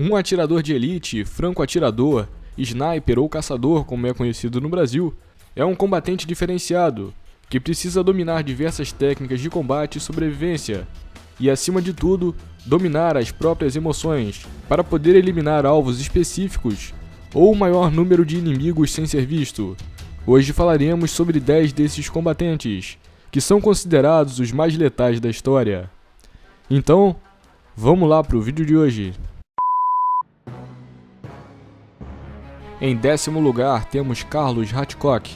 Um atirador de elite, franco-atirador, sniper ou caçador, como é conhecido no Brasil, é um combatente diferenciado, que precisa dominar diversas técnicas de combate e sobrevivência, e acima de tudo, dominar as próprias emoções, para poder eliminar alvos específicos ou o maior número de inimigos sem ser visto. Hoje falaremos sobre 10 desses combatentes, que são considerados os mais letais da história. Então, vamos lá para o vídeo de hoje. Em 10º lugar temos Carlos Hatchcock,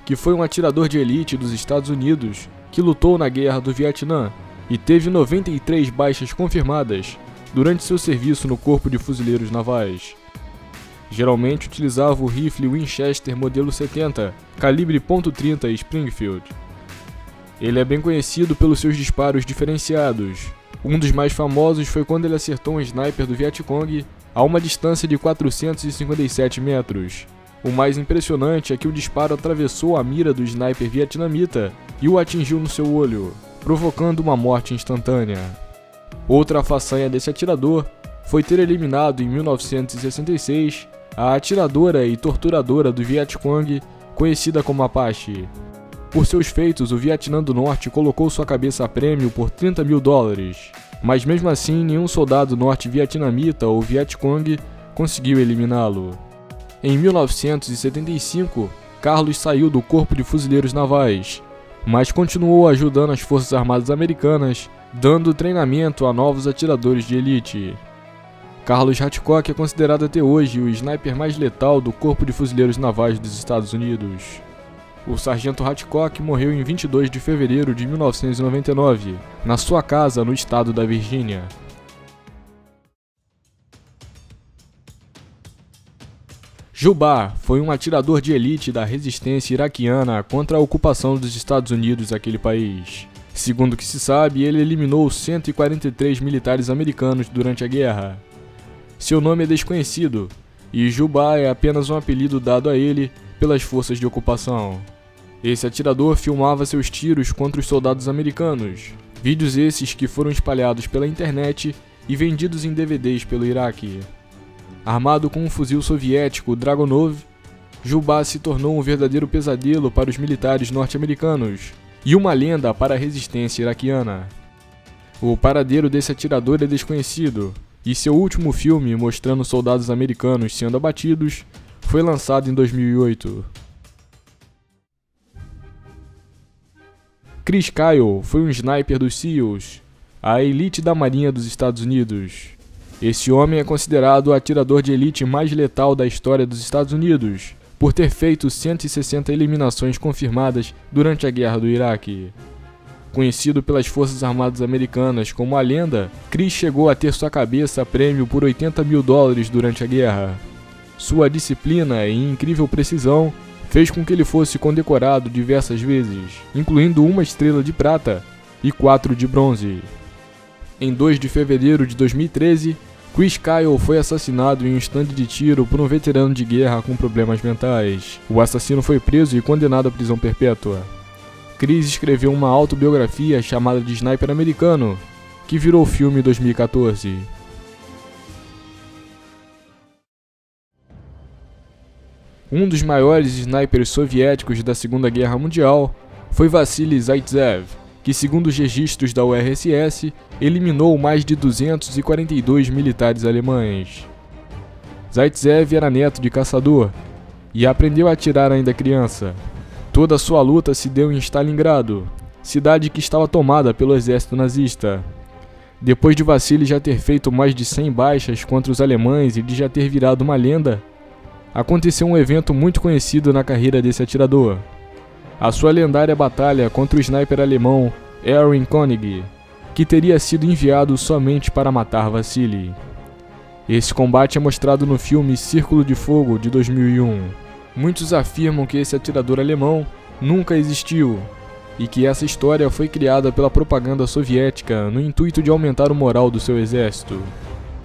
que foi um atirador de elite dos Estados Unidos que lutou na Guerra do Vietnã e teve 93 baixas confirmadas durante seu serviço no Corpo de Fuzileiros Navais. Geralmente utilizava o rifle Winchester modelo 70, calibre .30 Springfield. Ele é bem conhecido pelos seus disparos diferenciados. Um dos mais famosos foi quando ele acertou um sniper do Vietcong a uma distância de 457 metros. O mais impressionante é que o disparo atravessou a mira do sniper vietnamita e o atingiu no seu olho, provocando uma morte instantânea. Outra façanha desse atirador foi ter eliminado em 1966 a atiradora e torturadora do Vietcong, conhecida como Apache. Por seus feitos, o Vietnã do Norte colocou sua cabeça a prêmio por $30 mil, mas mesmo assim nenhum soldado norte-vietnamita ou Vietcong conseguiu eliminá-lo. Em 1975, Carlos saiu do Corpo de Fuzileiros Navais, mas continuou ajudando as Forças Armadas Americanas, dando treinamento a novos atiradores de elite. Carlos Hatchcock é considerado até hoje o sniper mais letal do Corpo de Fuzileiros Navais dos Estados Unidos. O sargento Hatchcock morreu em 22 de fevereiro de 1999, na sua casa no estado da Virgínia. Jubbar foi um atirador de elite da resistência iraquiana contra a ocupação dos Estados Unidos daquele país. Segundo o que se sabe, ele eliminou 143 militares americanos durante a guerra. Seu nome é desconhecido, e Jubbar é apenas um apelido dado a ele pelas forças de ocupação. Esse atirador filmava seus tiros contra os soldados americanos, vídeos esses que foram espalhados pela internet e vendidos em DVDs pelo Iraque. Armado com um fuzil soviético Dragunov, Jubbar se tornou um verdadeiro pesadelo para os militares norte-americanos e uma lenda para a resistência iraquiana. O paradeiro desse atirador é desconhecido, e seu último filme mostrando soldados americanos sendo abatidos foi lançado em 2008. Chris Kyle foi um sniper dos SEALs, a elite da Marinha dos Estados Unidos. Esse homem é considerado o atirador de elite mais letal da história dos Estados Unidos, por ter feito 160 eliminações confirmadas durante a Guerra do Iraque. Conhecido pelas Forças Armadas Americanas como a lenda, Chris chegou a ter sua cabeça a prêmio por $80 mil durante a guerra. Sua disciplina e incrível precisão fez com que ele fosse condecorado diversas vezes, incluindo uma estrela de prata e 4 de bronze. Em 2 de fevereiro de 2013, Chris Kyle foi assassinado em um estande de tiro por um veterano de guerra com problemas mentais. O assassino foi preso e condenado à prisão perpétua. Chris escreveu uma autobiografia chamada de Sniper Americano, que virou filme em 2014. Um dos maiores snipers soviéticos da Segunda Guerra Mundial foi Vassili Zaitsev, que, segundo os registros da URSS, eliminou mais de 242 militares alemães. Zaitsev era neto de caçador e aprendeu a atirar ainda criança. Toda a sua luta se deu em Stalingrado, cidade que estava tomada pelo exército nazista. Depois de Vassili já ter feito mais de 100 baixas contra os alemães e de já ter virado uma lenda, aconteceu um evento muito conhecido na carreira desse atirador: a sua lendária batalha contra o sniper alemão Erwin Koenig, que teria sido enviado somente para matar Vassili. Esse combate é mostrado no filme Círculo de Fogo, de 2001. Muitos afirmam que esse atirador alemão nunca existiu, e que essa história foi criada pela propaganda soviética no intuito de aumentar o moral do seu exército.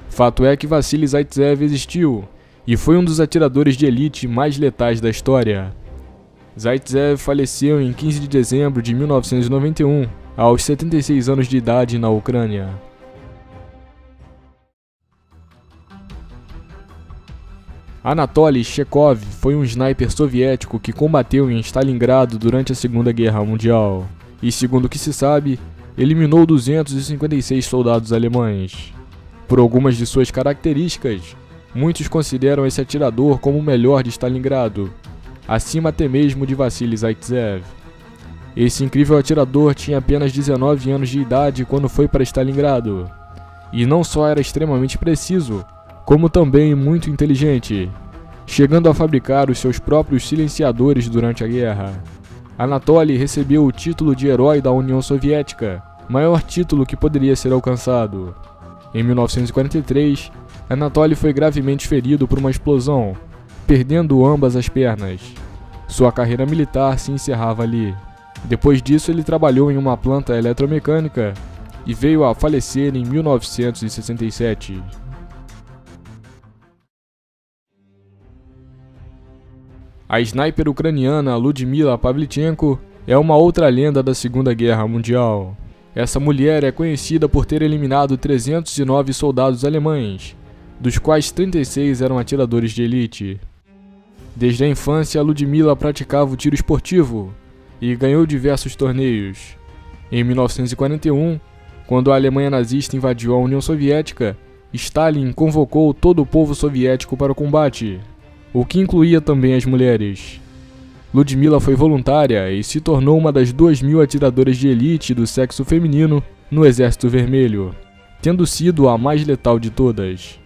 Fato é que Vassili Zaitsev existiu, e foi um dos atiradores de elite mais letais da história. Zaitsev faleceu em 15 de dezembro de 1991, aos 76 anos de idade, na Ucrânia. Anatoly Chekhov foi um sniper soviético que combateu em Stalingrado durante a Segunda Guerra Mundial e, segundo o que se sabe, eliminou 256 soldados alemães. Por algumas de suas características, muitos consideram esse atirador como o melhor de Stalingrado, acima até mesmo de Vassili Zaitsev. Esse incrível atirador tinha apenas 19 anos de idade quando foi para Stalingrado, e não só era extremamente preciso, como também muito inteligente, chegando a fabricar os seus próprios silenciadores durante a guerra. Anatoly recebeu o título de Herói da União Soviética, maior título que poderia ser alcançado. Em 1943, Anatoly foi gravemente ferido por uma explosão, perdendo ambas as pernas. Sua carreira militar se encerrava ali. Depois disso, ele trabalhou em uma planta eletromecânica e veio a falecer em 1967. A sniper ucraniana Ludmila Pavlichenko é uma outra lenda da Segunda Guerra Mundial. Essa mulher é conhecida por ter eliminado 309 soldados alemães, dos quais 36 eram atiradores de elite. Desde a infância, Ludmila praticava o tiro esportivo e ganhou diversos torneios. Em 1941, quando a Alemanha nazista invadiu a União Soviética, Stalin convocou todo o povo soviético para o combate, o que incluía também as mulheres. Ludmila foi voluntária e se tornou uma das 2.000 atiradoras de elite do sexo feminino no Exército Vermelho, tendo sido a mais letal de todas.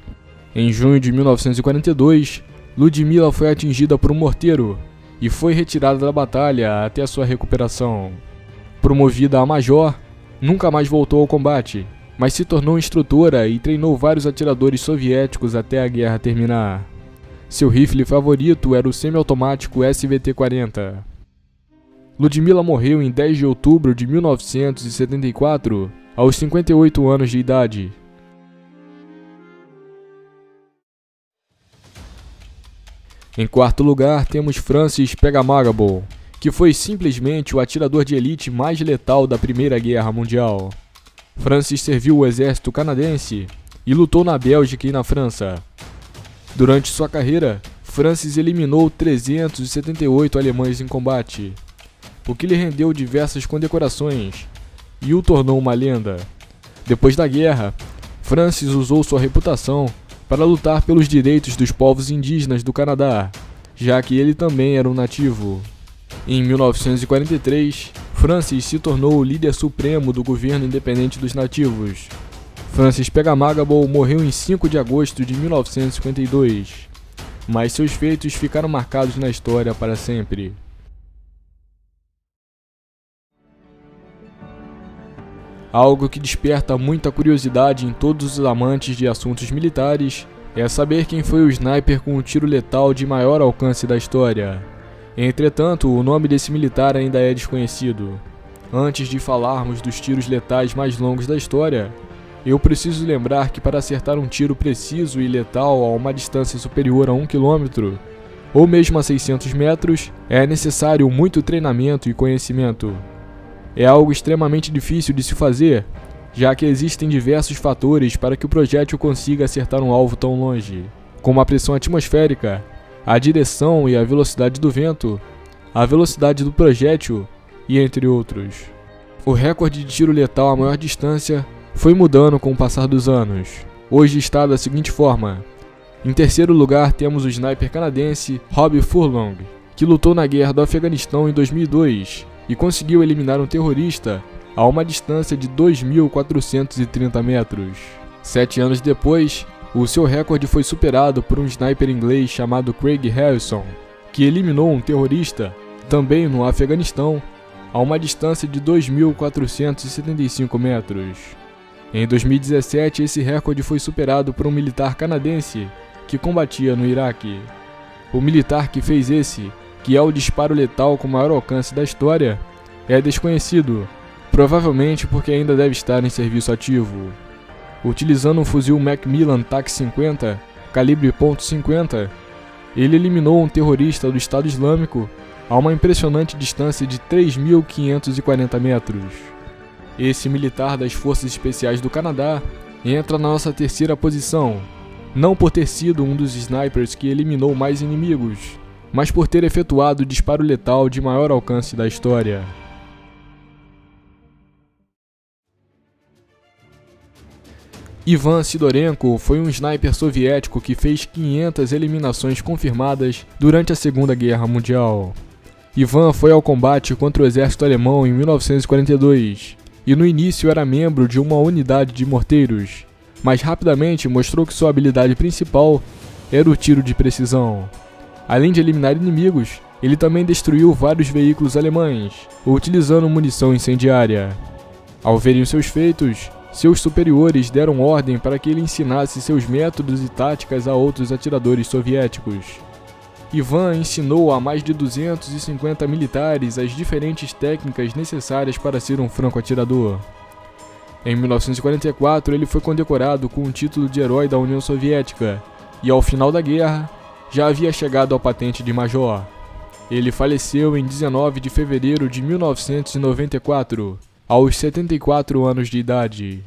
Em junho de 1942, Ludmila foi atingida por um morteiro e foi retirada da batalha até a sua recuperação. Promovida a major, nunca mais voltou ao combate, mas se tornou instrutora e treinou vários atiradores soviéticos até a guerra terminar. Seu rifle favorito era o semiautomático SVT-40. Ludmila morreu em 10 de outubro de 1974, aos 58 anos de idade. Em quarto lugar, temos Francis Pegamarable, que foi simplesmente o atirador de elite mais letal da Primeira Guerra Mundial. Francis serviu o exército canadense e lutou na Bélgica e na França. Durante sua carreira, Francis eliminou 378 alemães em combate, o que lhe rendeu diversas condecorações e o tornou uma lenda. Depois da guerra, Francis usou sua reputação para lutar pelos direitos dos povos indígenas do Canadá, já que ele também era um nativo. Em 1943, Francis se tornou o líder supremo do governo independente dos nativos. Francis Pegamarable morreu em 5 de agosto de 1952, mas seus feitos ficaram marcados na história para sempre. Algo que desperta muita curiosidade em todos os amantes de assuntos militares é saber quem foi o sniper com o tiro letal de maior alcance da história. Entretanto, o nome desse militar ainda é desconhecido. Antes de falarmos dos tiros letais mais longos da história, eu preciso lembrar que para acertar um tiro preciso e letal a uma distância superior a 1 km, ou mesmo a 600 metros, é necessário muito treinamento e conhecimento. É algo extremamente difícil de se fazer, já que existem diversos fatores para que o projétil consiga acertar um alvo tão longe, como a pressão atmosférica, a direção e a velocidade do vento, a velocidade do projétil e entre outros. O recorde de tiro letal a maior distância foi mudando com o passar dos anos. Hoje está da seguinte forma: em terceiro lugar temos o sniper canadense Rob Furlong, que lutou na guerra do Afeganistão em 2002 e conseguiu eliminar um terrorista a uma distância de 2.430 metros. 7 anos depois, o seu recorde foi superado por um sniper inglês chamado Craig Harrison, que eliminou um terrorista, também no Afeganistão, a uma distância de 2.475 metros. Em 2017, esse recorde foi superado por um militar canadense que combatia no Iraque. O militar que fez esse, que é o disparo letal com maior alcance da história, é desconhecido, provavelmente porque ainda deve estar em serviço ativo. Utilizando um fuzil Macmillan TAC-50, calibre .50, ele eliminou um terrorista do Estado Islâmico a uma impressionante distância de 3.540 metros. Esse militar das Forças Especiais do Canadá entra na nossa terceira posição, não por ter sido um dos snipers que eliminou mais inimigos, mas por ter efetuado o disparo letal de maior alcance da história. Ivan Sidorenko foi um sniper soviético que fez 500 eliminações confirmadas durante a Segunda Guerra Mundial. Ivan foi ao combate contra o exército alemão em 1942 e no início era membro de uma unidade de morteiros, mas rapidamente mostrou que sua habilidade principal era o tiro de precisão. Além de eliminar inimigos, ele também destruiu vários veículos alemães, utilizando munição incendiária. Ao verem os seus feitos, seus superiores deram ordem para que ele ensinasse seus métodos e táticas a outros atiradores soviéticos. Ivan ensinou a mais de 250 militares as diferentes técnicas necessárias para ser um franco-atirador. Em 1944, ele foi condecorado com o título de Herói da União Soviética e, ao final da guerra, já havia chegado à patente de major. Ele faleceu em 19 de fevereiro de 1994, aos 74 anos de idade.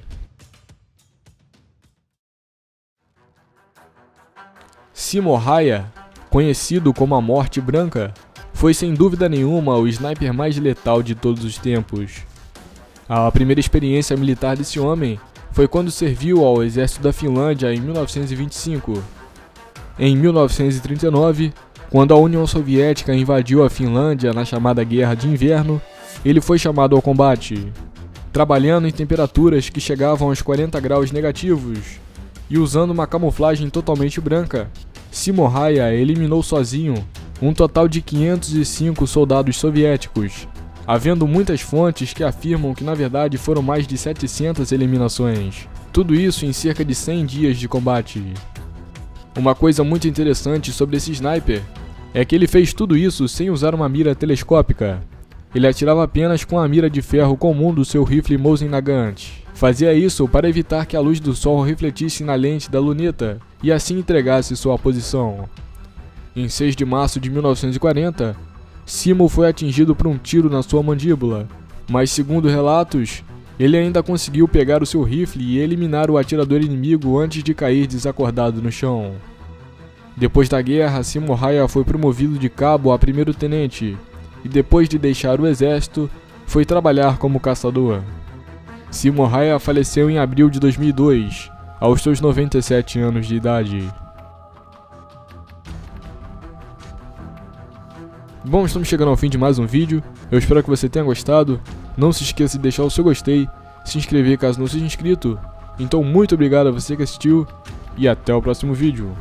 Simo Haya, conhecido como a Morte Branca, foi sem dúvida nenhuma o sniper mais letal de todos os tempos. A primeira experiência militar desse homem foi quando serviu ao exército da Finlândia em 1925. Em 1939, quando a União Soviética invadiu a Finlândia na chamada Guerra de Inverno, ele foi chamado ao combate, trabalhando em temperaturas que chegavam aos 40 graus negativos e usando uma camuflagem totalmente branca. Simo Haya eliminou sozinho um total de 505 soldados soviéticos, havendo muitas fontes que afirmam que na verdade foram mais de 700 eliminações. Tudo isso em cerca de 100 dias de combate. Uma coisa muito interessante sobre esse sniper é que ele fez tudo isso sem usar uma mira telescópica. Ele atirava apenas com a mira de ferro comum do seu rifle Mosin Nagant. Fazia isso para evitar que a luz do sol refletisse na lente da luneta e assim entregasse sua posição. Em 6 de março de 1940, Simo foi atingido por um tiro na sua mandíbula, mas segundo relatos, ele ainda conseguiu pegar o seu rifle e eliminar o atirador inimigo antes de cair desacordado no chão. Depois da guerra, Simo Haya foi promovido de cabo a primeiro-tenente e depois de deixar o exército, foi trabalhar como caçador. Simo Haya faleceu em abril de 2002, aos seus 97 anos de idade. Bom, estamos chegando ao fim de mais um vídeo. Eu espero que você tenha gostado. Não se esqueça de deixar o seu gostei, se inscrever caso não seja inscrito. Então, muito obrigado a você que assistiu e até o próximo vídeo.